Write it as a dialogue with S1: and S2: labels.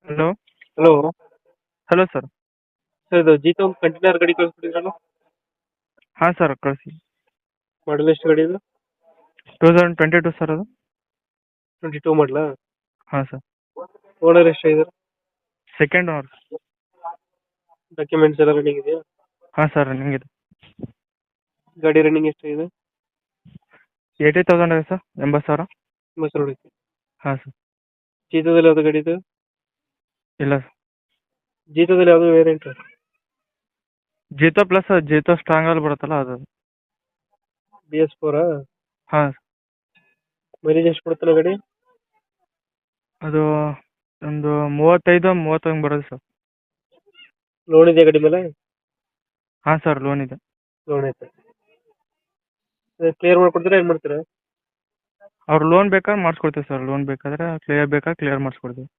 S1: Hello.
S2: Hello.
S1: Hello sir.
S2: Sir ಇದು ಜೀತ ಒಂದು ಕಂಟೈನರ್ ಗಾಡಿ ಕಳಿಸ್ಬಿಟ್ಟಿದ್ರಲ್ಲ.
S1: ಹಾಂ ಸರ್ ಕಳಿಸಿ.
S2: ಮಾಡಲ್ ಎಷ್ಟು ಗಾಡಿ ಇದು?
S1: 2022 ಸರ್ ಅದು.
S2: 22 ಮಾಡಲಾ?
S1: ಹಾಂ ಸರ್.
S2: ಓನರ್ ಎಷ್ಟಾಗಿದ್ದಾರೆ?
S1: Second owner.
S2: ಡಾಕ್ಯುಮೆಂಟ್ಸ್ ಎಲ್ಲ ರನ್ನಿಂಗ್ ಇದೆಯಾ?
S1: ಹಾಂ ಸರ್ ರನ್ನಿಂಗ್ ಇದೆ.
S2: ಗಾಡಿ ರನ್ನಿಂಗ್ ಎಷ್ಟಾಗಿದೆ?
S1: 80,000 ಇದೆ ಸರ್, 80,000.
S2: ಮೈಸೂರು.
S1: ಹಾಂ ಸರ್.
S2: ಜೀತದಲ್ಲಿ ಯಾವ್ದು ಗಾಡಿ ಇದು?
S1: ಇಲ್ಲ ಸರ್.
S2: ಜೀತದಲ್ಲಿ ಯಾವ್ದು ವೇರಿಯಂಟ್?
S1: ಜೀತೋ ಪ್ಲಸ್ ಜೀತೋ ಸ್ಟ್ರಾಂಗಲ್ಲಿ ಬರುತ್ತಲ್ಲ ಅದು.
S2: BS4?
S1: ಹಾಂ.
S2: ಮೈಲೇಜ್ ಎಷ್ಟು ಕೊಡುತ್ತೆ ಗಾಡಿ?
S1: ಅದು ಒಂದು 35 ಹಂಗೆ ಬರೋದು ಸರ್.
S2: ಲೋನ್ ಇದೆಯಾ ಗಾಡಿ ಮೇಲೆ?
S1: ಹಾಂ ಸರ್ ಲೋನ್ ಇದೆ.
S2: ಲೋನ್ ಐತೆ. ಕ್ಲಿಯರ್ ಮಾಡ್ಕೊಡ್ತೀರಾ ಏನು ಮಾಡ್ತೀರಾ?
S1: ಅವ್ರು ಲೋನ್ ಬೇಕಾದ್ರೆ ಮಾಡಿಸ್ಕೊಡ್ತೀವಿ ಸರ್, ಲೋನ್ ಬೇಕಾದರೆ ಕ್ಲಿಯರ್ ಮಾಡಿಸ್ಕೊಡ್ತೀವಿ.